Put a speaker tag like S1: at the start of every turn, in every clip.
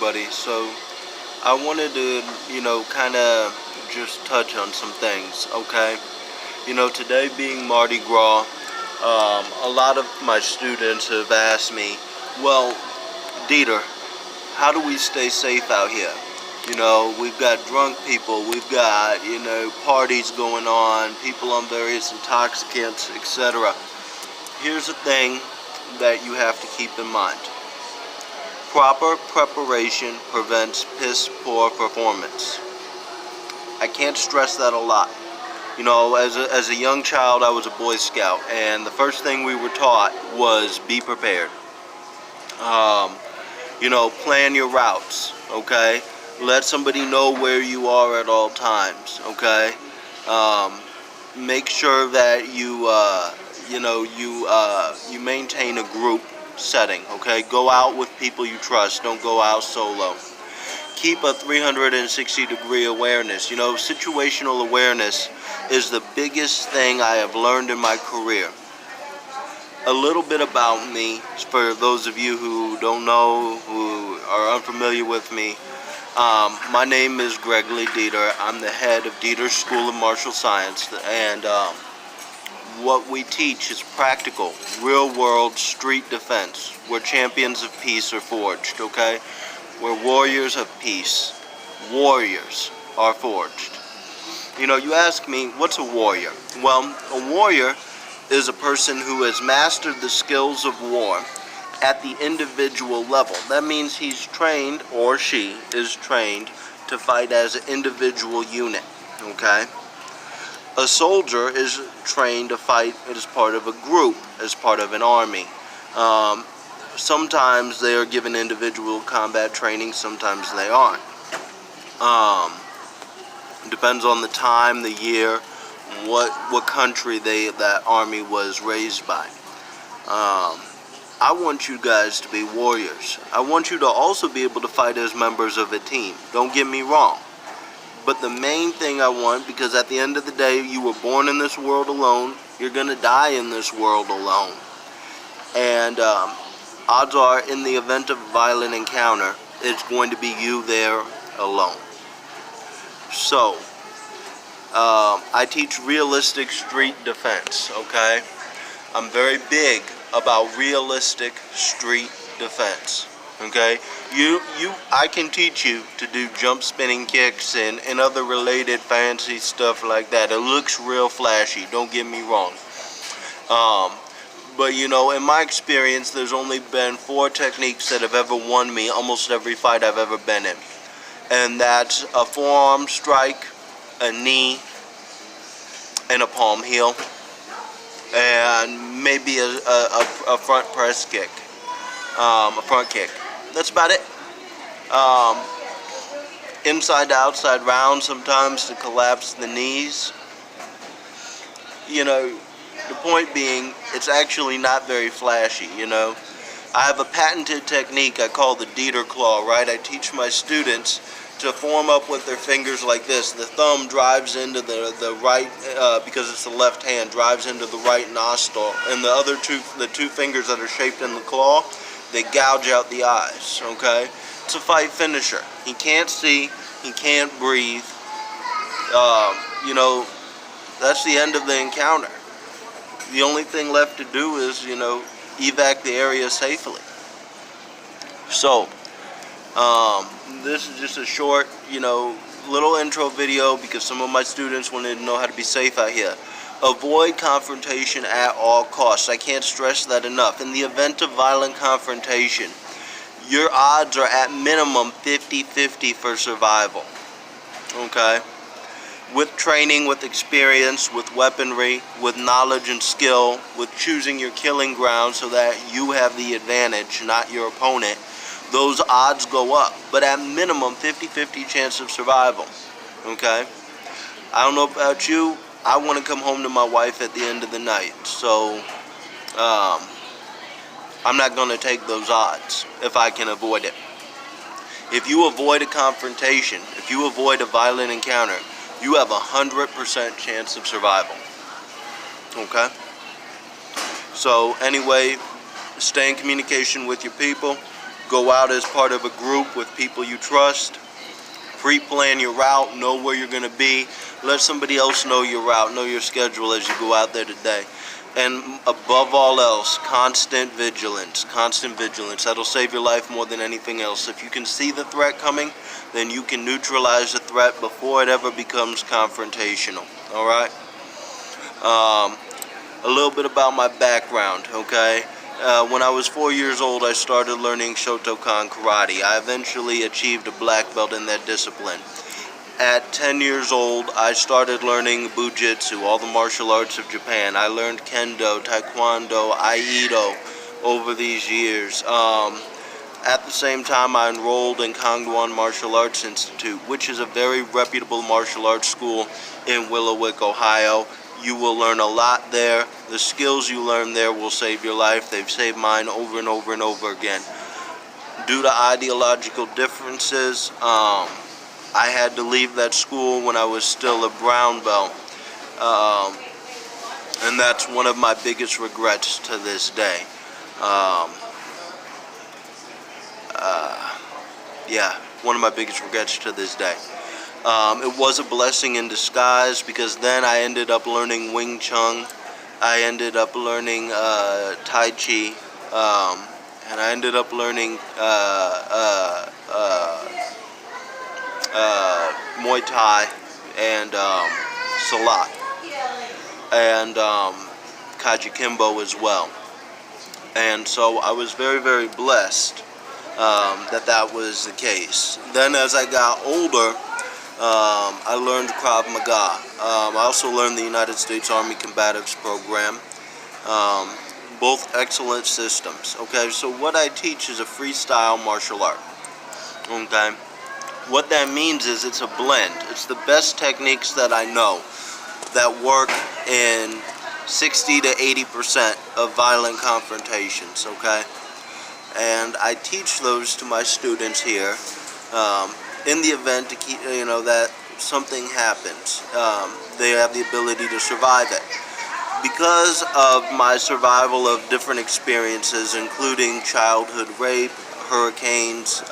S1: everybody. So I wanted to, kind of just touch on some things, okay? Today being Mardi Gras, a lot of my students have asked me, well, Dieter, how do we stay safe out here? We've got drunk people, we've got, parties going on, people on various intoxicants, etc. Here's the thing that you have to keep in mind. Proper preparation prevents piss poor performance. I can't stress that a lot. As a young child, I was a Boy Scout, and the first thing we were taught was be prepared. Plan your routes, okay? Let somebody know where you are at all times, okay? Make sure that you maintain a group setting, okay? Go out with people you trust. Don't go out solo. Keep a 360-degree awareness. Situational awareness is the biggest thing I have learned in my career. A little bit about me, for those of you who don't know, who are unfamiliar with me. My name is Gregory Dieter. I'm the head of Dieter's School of Martial Science, and what we teach is practical, real-world street defense, where champions of peace are forged, okay? Where warriors of peace, warriors are forged. You ask me, what's a warrior? Well, a warrior is a person who has mastered the skills of war at the individual level. That means he's trained, or she is trained, to fight as an individual unit, okay? A soldier is trained to fight as part of a group, as part of an army. Sometimes they are given individual combat training, sometimes they aren't. It depends on the time, the year, what country that army was raised by. I want you guys to be warriors. I want you to also be able to fight as members of a team. Don't get me wrong. But the main thing I want, because at the end of the day, you were born in this world alone, you're going to die in this world alone. And odds are, in the event of a violent encounter, it's going to be you there alone. So, I teach realistic street defense, okay? I'm very big about realistic street defense, okay? I can teach you to do jump spinning kicks and other related fancy stuff like that. It looks real flashy, don't get me wrong. But in my experience, there's only been 4 techniques that have ever won me almost every fight I've ever been in. And that's a forearm strike, a knee, and a palm heel, and maybe a front press kick, a front kick. That's about it. Inside to outside round sometimes to collapse the knees. The point being, it's actually not very flashy, I have a patented technique I call the Dieter claw, right? I teach my students to form up with their fingers like this. The thumb drives into the right, because it's the left hand, drives into the right nostril, and the two fingers that are shaped in the claw, they gouge out the eyes, okay? It's a fight finisher. He can't see, he can't breathe. That's the end of the encounter. The only thing left to do is, evac the area safely. So, this is just a short, little intro video because some of my students wanted to know how to be safe out here. Avoid confrontation at all costs. I can't stress that enough. In the event of violent confrontation, your odds are at minimum 50-50 for survival. Okay? With training, with experience, with weaponry, with knowledge and skill, with choosing your killing ground so that you have the advantage, not your opponent, those odds go up. But at minimum, 50-50 chance of survival. Okay? I don't know about you. I want to come home to my wife at the end of the night. So, I'm not going to take those odds if I can avoid it. If you avoid a confrontation, if you avoid a violent encounter, you have 100% chance of survival. Okay? So, anyway, stay in communication with your people. Go out as part of a group with people you trust. Pre-plan your route, know where you're going to be. Let somebody else know your route, know your schedule as you go out there today. And above all else, constant vigilance. Constant vigilance. That'll save your life more than anything else. If you can see the threat coming, then you can neutralize the threat before it ever becomes confrontational. Alright? A little bit about my background, okay? When I was 4 years old, I started learning Shotokan karate. I eventually achieved a black belt in that discipline. At 10 years old, I started learning Bujitsu, all the martial arts of Japan. I learned Kendo, Taekwondo, Aikido over these years. At the same time, I enrolled in Kangwon Martial Arts Institute, which is a very reputable martial arts school in Willowick, Ohio. You will learn a lot there. The skills you learn there will save your life. They've saved mine over and over and over again. Due to ideological differences, I had to leave that school when I was still a brown belt. And that's one of my biggest regrets to this day. Yeah, one of my biggest regrets to this day. It was a blessing in disguise, because then I ended up learning Wing Chun. I ended up learning Tai Chi, and I ended up learning Muay Thai and Salat and Kaji Kimbo as well. And so I was very, very blessed that was the case. Then as I got older, I learned Krav Maga. I also learned the United States Army Combatives Program. Both excellent systems. Okay, so what I teach is a freestyle martial art. Okay, what that means is it's a blend. It's the best techniques that I know that work in 60 to 80% of violent confrontations. Okay, and I teach those to my students here. In the event to keep, that something happens, they have the ability to survive it. Because of my survival of different experiences, including childhood rape, hurricanes,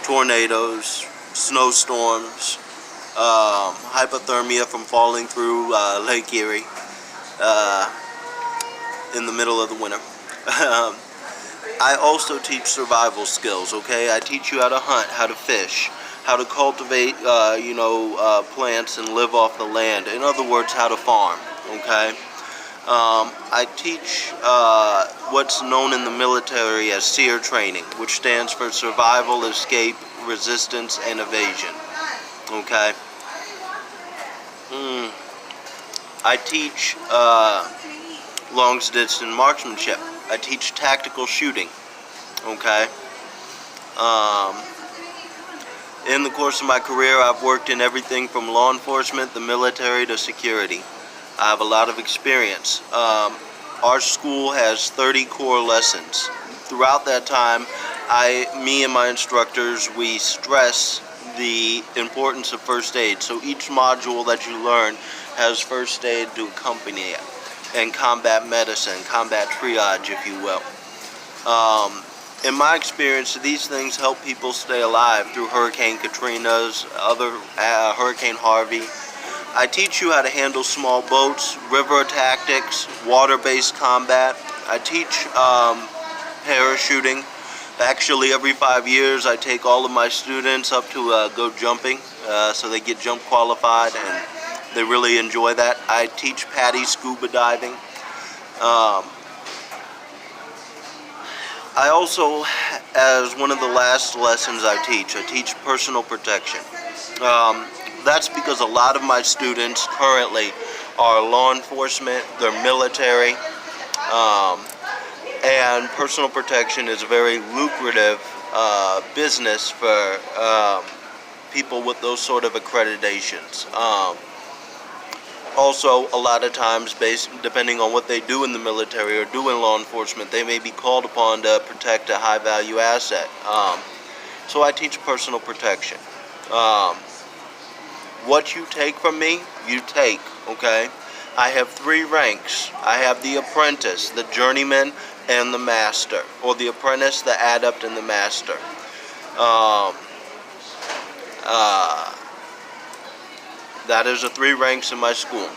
S1: tornadoes, snowstorms, hypothermia from falling through Lake Erie in the middle of the winter. I also teach survival skills, okay? I teach you how to hunt, how to fish, how to cultivate, plants and live off the land. In other words, how to farm, okay? I teach what's known in the military as SEER training, which stands for Survival, Escape, Resistance, and Evasion, okay? I teach long-distance marksmanship. I teach tactical shooting, okay? In the course of my career, I've worked in everything from law enforcement, the military, to security. I have a lot of experience. Our school has 30 core lessons. Throughout that time, me and my instructors, we stress the importance of first aid. So each module that you learn has first aid to accompany it, and combat medicine, combat triage, if you will. In my experience, these things help people stay alive through Hurricane Katrina's, Hurricane Harvey. I teach you how to handle small boats, river tactics, water-based combat. I teach parachuting. Actually, every 5 years, I take all of my students up to go jumping, so they get jump qualified, and they really enjoy that. I teach PADI scuba diving. I also, as one of the last lessons I teach personal protection. That's because a lot of my students currently are law enforcement, they're military, and personal protection is a very lucrative business for people with those sort of accreditations. Also, a lot of times, depending on what they do in the military or do in law enforcement, they may be called upon to protect a high-value asset. So I teach personal protection. What you take from me, you take, okay? I have 3 ranks. I have the apprentice, the journeyman, and the master, or the apprentice, the adept, and the master. Um, uh, that is the 3 ranks in my school.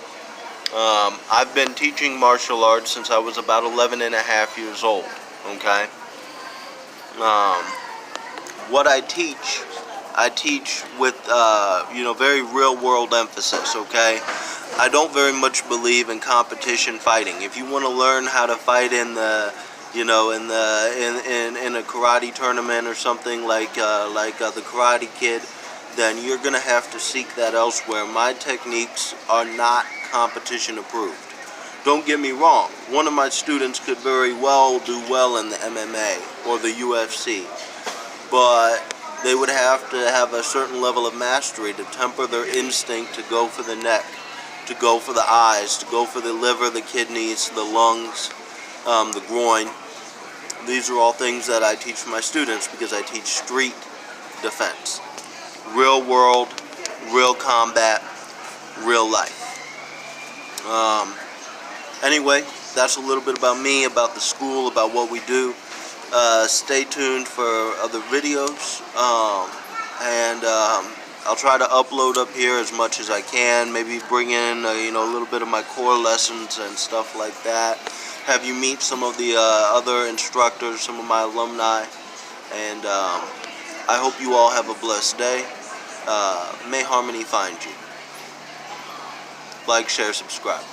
S1: I've been teaching martial arts since I was about 11 and a half years old, okay? Um, what I teach with, very real-world emphasis, okay? I don't very much believe in competition fighting. If you want to learn how to fight in the, in a karate tournament or something like the Karate Kid, then you're gonna have to seek that elsewhere. My techniques are not competition approved. Don't get me wrong. One of my students could very well do well in the MMA or the UFC, but they would have to have a certain level of mastery to temper their instinct to go for the neck, to go for the eyes, to go for the liver, the kidneys, the lungs, the groin. These are all things that I teach my students because I teach street defense. Real world, real combat, real life. Anyway, that's a little bit about me, about the school, about what we do. Stay tuned for other videos, and I'll try to upload up here as much as I can. Maybe bring in a little bit of my core lessons and stuff like that. Have you meet some of the other instructors, some of my alumni, and I hope you all have a blessed day. May harmony find you. Like, share, subscribe.